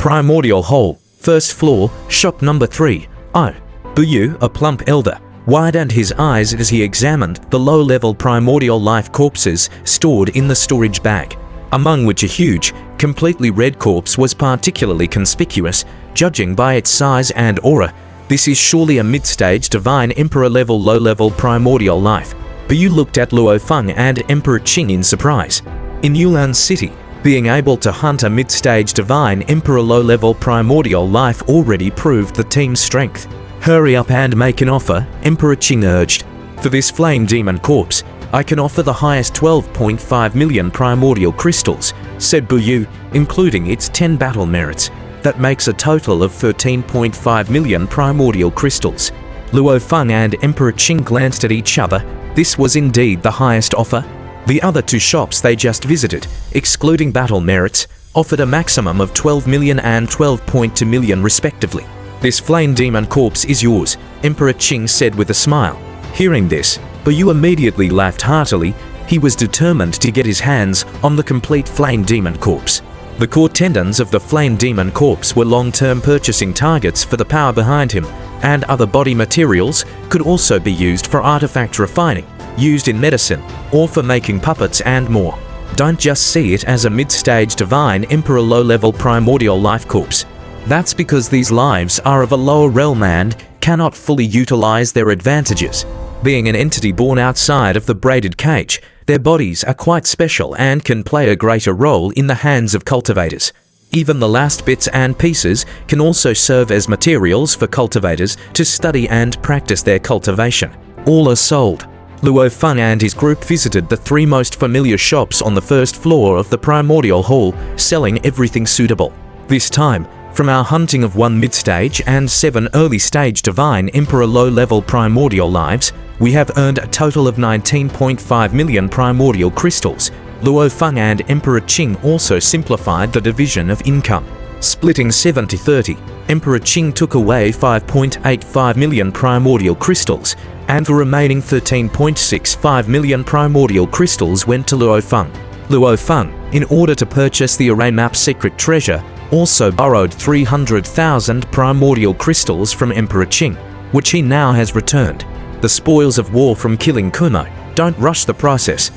Primordial Hole, first floor, shop number 3. Oh. Buyu, a plump elder, widened his eyes as he examined the low-level primordial life corpses stored in the storage bag, among which a huge, completely red corpse was particularly conspicuous, judging by its size and aura. This is surely a mid-stage divine emperor-level low-level primordial life. Buyu looked at Luo Feng and Emperor Qing in surprise. In Yulan City, being able to hunt a mid-stage divine emperor low-level primordial life already proved the team's strength. Hurry up and make an offer, Emperor Qing urged. For this flame demon corpse, I can offer the highest 12.5 million primordial crystals, said Buyu, including its 10 battle merits. That makes a total of 13.5 million primordial crystals. Luo Feng and Emperor Qing glanced at each other. This was indeed the highest offer. The other two shops they just visited, excluding battle merits, offered a maximum of 12 million and 12.2 million respectively. This flame demon corpse is yours, Emperor Qing said with a smile. Hearing this, Buyu immediately laughed heartily. He was determined to get his hands on the complete flame demon corpse. The core tendons of the flame demon corpse were long-term purchasing targets for the power behind him, and other body materials could also be used for artifact refining, used in medicine, or for making puppets and more. Don't just see it as a mid-stage divine emperor low-level primordial life corpse. That's because these lives are of a lower realm and cannot fully utilize their advantages. Being an entity born outside of the braided cage, their bodies are quite special and can play a greater role in the hands of cultivators. Even the last bits and pieces can also serve as materials for cultivators to study and practice their cultivation. All are sold. Luo Feng and his group visited the 3 most familiar shops on the first floor of the Primordial Hall, selling everything suitable. This time, from our hunting of 1 mid-stage and 7 early-stage divine emperor low-level primordial lives, we have earned a total of 19.5 million primordial crystals. Luo Feng and Emperor Qing also simplified the division of income. Splitting 70-30, Emperor Qing took away 5.85 million primordial crystals, and the remaining 13.65 million primordial crystals went to Luo Feng. Luo Feng, in order to purchase the array map secret treasure, also borrowed 300,000 primordial crystals from Emperor Qing, which he now has returned. The spoils of war from killing Kumo. Don't rush the process,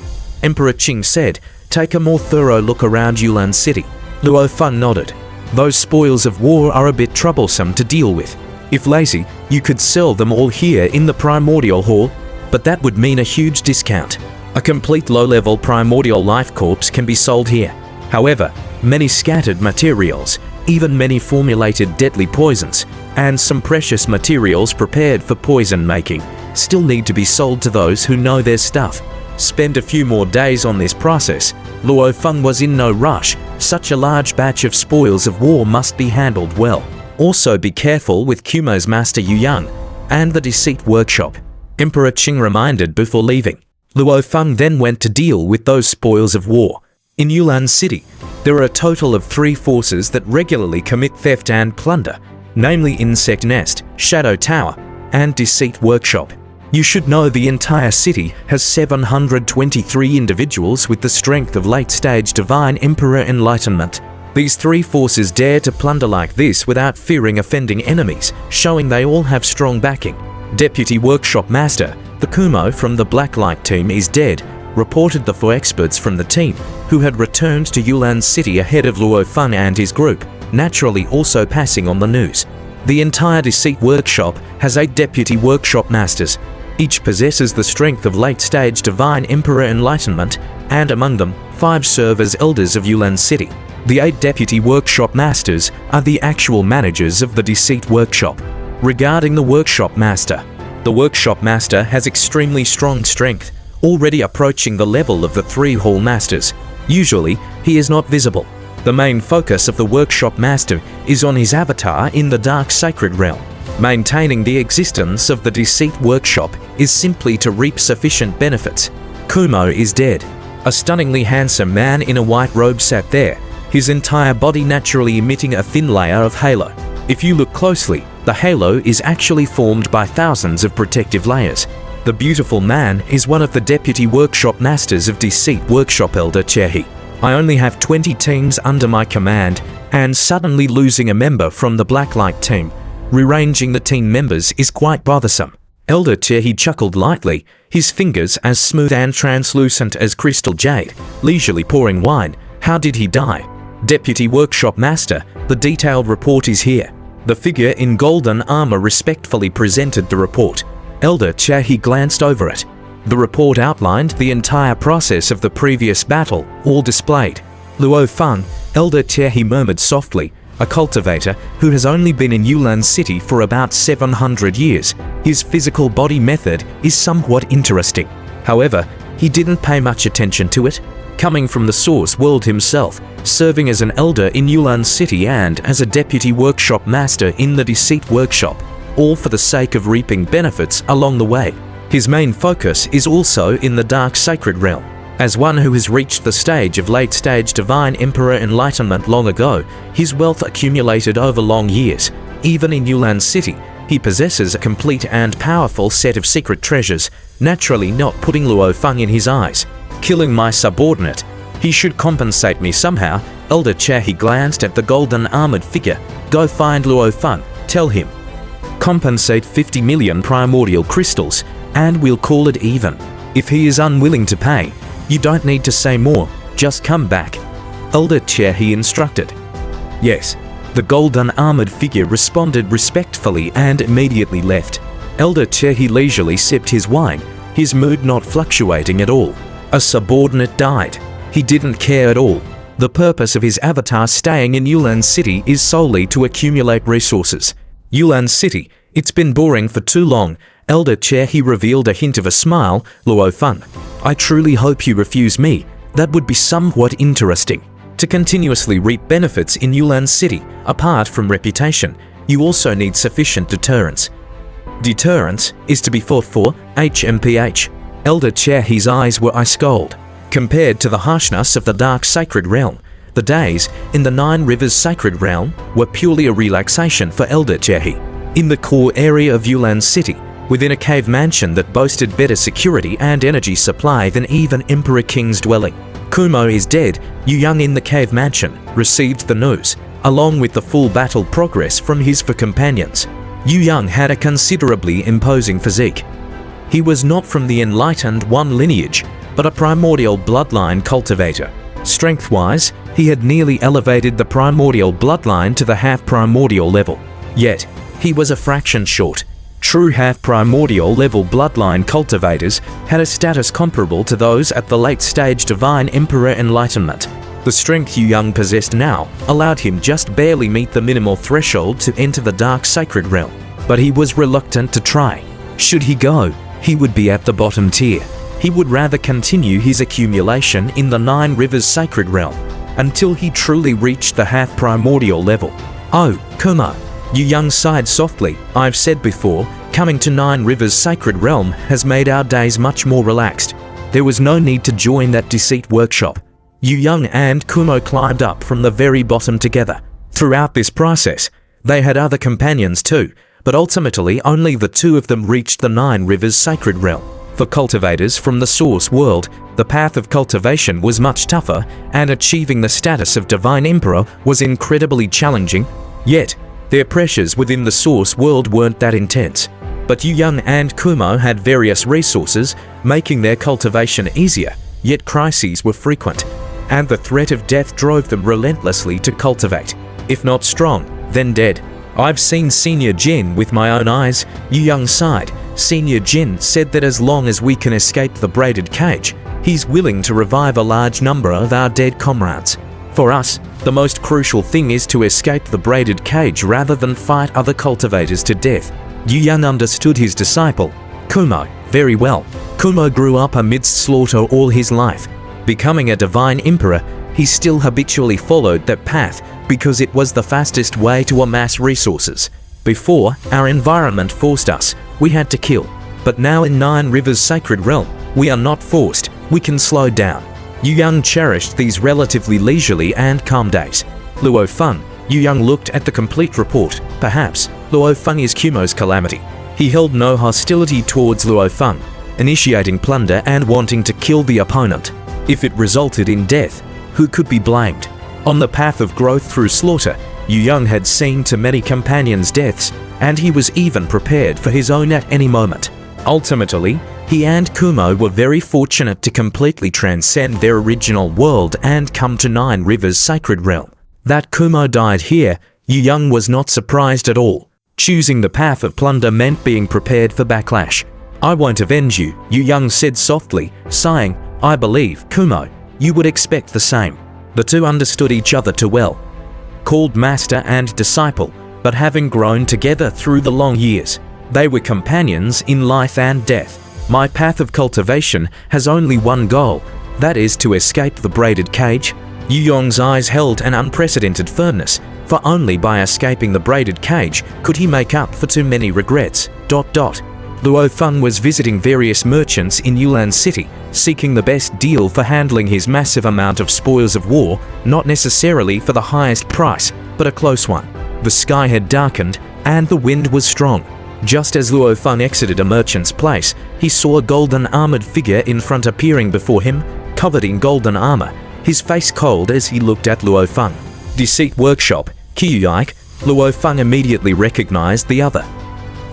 Emperor Qing said. Take a more thorough look around Yulan City. Luo Feng nodded. Those spoils of war are a bit troublesome to deal with. If lazy, you could sell them all here in the Primordial Hall, but that would mean a huge discount. A complete low-level primordial life corpse can be sold here. However, many scattered materials, even many formulated deadly poisons, and some precious materials prepared for poison making, still need to be sold to those who know their stuff. Spend a few more days on this process. Luo Feng was in no rush. Such a large batch of spoils of war must be handled well. Also be careful with Kumo's master Yu Yang and the Deceit Workshop, Emperor Qing reminded before leaving. Luo Feng then went to deal with those spoils of war. In Yulan City, there are a total of 3 forces that regularly commit theft and plunder, namely Insect Nest, Shadow Tower, and Deceit Workshop. You should know the entire city has 723 individuals with the strength of late-stage Divine Emperor Enlightenment. These 3 forces dare to plunder like this without fearing offending enemies, showing they all have strong backing. Deputy Workshop Master, the Kumo from the Blacklight team is dead, reported the 4 experts from the team, who had returned to Yulan City ahead of Luo Feng and his group, naturally also passing on the news. The entire Deceit Workshop has 8 Deputy Workshop Masters. Each possesses the strength of late-stage Divine Emperor Enlightenment, and among them, 5 serve as elders of Yulan City. The 8 Deputy Workshop Masters are the actual managers of the Deceit Workshop. Regarding the Workshop Master, the Workshop Master has extremely strong strength, already approaching the level of the 3 Hall Masters. Usually, he is not visible. The main focus of the Workshop Master is on his avatar in the Dark Sacred Realm. Maintaining the existence of the Deceit Workshop is simply to reap sufficient benefits. Kumo is dead. A stunningly handsome man in a white robe sat there, his entire body naturally emitting a thin layer of halo. If you look closely, the halo is actually formed by thousands of protective layers. The beautiful man is one of the Deputy Workshop Masters of Deceit Workshop Elder Chehi. I only have 20 teams under my command, and suddenly losing a member from the Blacklight team. Rearranging the team members is quite bothersome. Elder Chehi chuckled lightly, his fingers as smooth and translucent as crystal jade, leisurely pouring wine. How did he die? Deputy Workshop Master, the detailed report is here. The figure in golden armor respectfully presented the report. Elder Chehi glanced over it. The report outlined the entire process of the previous battle, all displayed. Luo Feng, Elder Chehi murmured softly, a cultivator who has only been in Yulan City for about 700 years. His physical body method is somewhat interesting. However, he didn't pay much attention to it. Coming from the source world himself, serving as an elder in Yulan City and as a deputy workshop master in the Deceit Workshop, all for the sake of reaping benefits along the way. His main focus is also in the Dark Sacred Realm. As one who has reached the stage of late-stage Divine Emperor enlightenment long ago, his wealth accumulated over long years. Even in Yulan City, he possesses a complete and powerful set of secret treasures, naturally not putting Luo Feng in his eyes. Killing my subordinate. He should compensate me somehow. Elder Chehi glanced at the golden armored figure. Go find Luo Feng, tell him. Compensate 50 million primordial crystals, and we'll call it even. If he is unwilling to pay, you don't need to say more, just come back. Elder Chehi instructed. Yes. The golden armored figure responded respectfully and immediately left. Elder Chehi leisurely sipped his wine, his mood not fluctuating at all. A subordinate died. He didn't care at all. The purpose of his avatar staying in Yulan City is solely to accumulate resources. Yulan City, it's been boring for too long. Elder Chehi revealed a hint of a smile. Luo Feng, I truly hope you refuse me. That would be somewhat interesting. To continuously reap benefits in Yulan City, apart from reputation, you also need sufficient deterrence. Deterrence is to be fought for, HMPH. Elder Chehi's eyes were ice cold. Compared to the harshness of the Dark Sacred Realm, the days in the Nine Rivers Sacred Realm were purely a relaxation for Elder Chehi. In the core area of Yulan City, within a cave mansion that boasted better security and energy supply than even Emperor King's dwelling. Kumo is dead. Yu Yang in the cave mansion received the news, along with the full battle progress from his four companions. Yu Yang had a considerably imposing physique. He was not from the Enlightened One lineage, but a primordial bloodline cultivator. Strength-wise, he had nearly elevated the primordial bloodline to the half-primordial level. Yet, he was a fraction short. True half-primordial level bloodline cultivators had a status comparable to those at the late-stage Divine Emperor Enlightenment. The strength Yu Yang possessed now allowed him just barely meet the minimal threshold to enter the Dark Sacred Realm, but he was reluctant to try. Should he go, he would be at the bottom tier. He would rather continue his accumulation in the Nine Rivers Sacred Realm until he truly reached the half-primordial level. Oh, Kumo. Yu Yang sighed softly. I've said before, coming to Nine Rivers Sacred Realm has made our days much more relaxed. There was no need to join that Deceit Workshop. Yu Yang and Kumo climbed up from the very bottom together. Throughout this process, they had other companions too, but ultimately only the two of them reached the Nine Rivers Sacred Realm. For cultivators from the Source world, the path of cultivation was much tougher, and achieving the status of Divine Emperor was incredibly challenging. Yet, their pressures within the Source world weren't that intense. But Yu Yang and Kumo had various resources, making their cultivation easier, yet crises were frequent, and the threat of death drove them relentlessly to cultivate. If not strong, then dead. I've seen Senior Jin with my own eyes. Yu Yang sighed. Senior Jin said that as long as we can escape the braided cage, he's willing to revive a large number of our dead comrades. For us, the most crucial thing is to escape the braided cage rather than fight other cultivators to death. Yu Yang understood his disciple, Kumo, very well. Kumo grew up amidst slaughter all his life. Becoming a Divine Emperor, he still habitually followed that path because it was the fastest way to amass resources. Before, our environment forced us, we had to kill. But now in Nine Rivers Sacred Realm, we are not forced, we can slow down. Yu Yang cherished these relatively leisurely and calm days. Luo Feng, Yu Yang looked at the complete report. Perhaps, Luo Feng is Kumo's calamity. He held no hostility towards Luo Feng, initiating plunder and wanting to kill the opponent. If it resulted in death, who could be blamed? On the path of growth through slaughter, Yu Young had seen too many companions' deaths, and he was even prepared for his own at any moment. Ultimately, he and Kumo were very fortunate to completely transcend their original world and come to Nine Rivers' sacred realm. That Kumo died here, Yu Young was not surprised at all. Choosing the path of plunder meant being prepared for backlash. "I won't avenge you," Yu Young said softly, sighing. "I believe, Kumo, you would expect the same." The two understood each other too well. Called master and disciple, but having grown together through the long years, they were companions in life and death. "My path of cultivation has only one goal, that is to escape the braided cage." Yu Young's eyes held an unprecedented firmness, for only by escaping the braided cage could he make up for too many regrets. Luo Feng was visiting various merchants in Yulan City, seeking the best deal for handling his massive amount of spoils of war, not necessarily for the highest price, but a close one. The sky had darkened, and the wind was strong. Just as Luo Feng exited a merchant's place, he saw a golden armored figure in front appearing before him, covered in golden armor, his face cold as he looked at Luo Feng. Deceit Workshop, Kyuhyike. Luo Feng immediately recognized the other.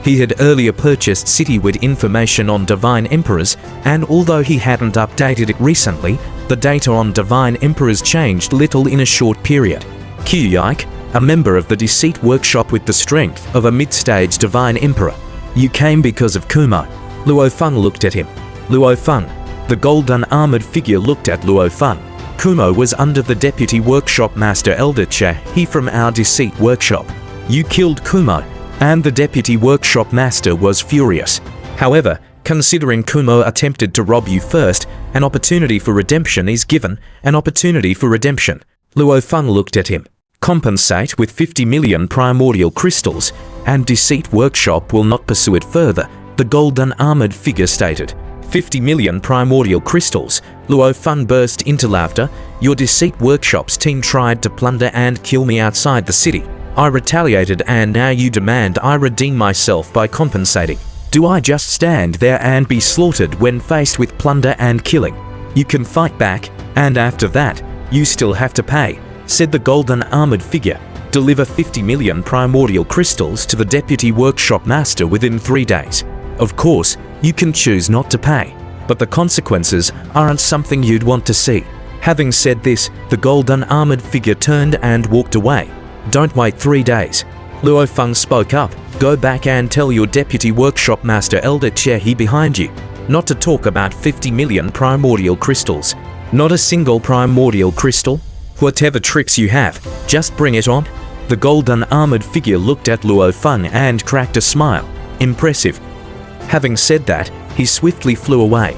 He had earlier purchased citywide information on Divine Emperors, and although he hadn't updated it recently, the data on Divine Emperors changed little in a short period. Kyuhyike, a member of the Deceit Workshop with the strength of a mid-stage Divine Emperor. "You came because of Kumo." Luo Feng looked at him. "Luo Feng." The golden armored figure looked at Luo Feng. "Kumo was under the Deputy Workshop Master Elder Che, he from our Deceit Workshop. You killed Kumo, and the Deputy Workshop Master was furious. However, considering Kumo attempted to rob you first, an opportunity for redemption is given, an opportunity for redemption." Luo Feng looked at him. "Compensate with 50 million primordial crystals, and Deceit Workshop will not pursue it further," the golden armored figure stated. 50 million primordial crystals. Luo Feng burst into laughter. "Your Deceit Workshop's team tried to plunder and kill me outside the city. I retaliated, and now you demand I redeem myself by compensating. Do I just stand there and be slaughtered when faced with plunder and killing? You can fight back, and after that, you still have to pay," said the golden armored figure. "Deliver 50 million primordial crystals to the Deputy Workshop Master within 3 days. Of course, you can choose not to pay, but the consequences aren't something you'd want to see." Having said this, the golden armored figure turned and walked away. "Don't wait 3 days." Luo Feng spoke up. "Go back and tell your Deputy Workshop Master Elder Che he behind you, not to talk about 50 million primordial crystals. Not a single primordial crystal? Whatever tricks you have, just bring it on." The golden armored figure looked at Luo Feng and cracked a smile. "Impressive." Having said that, he swiftly flew away.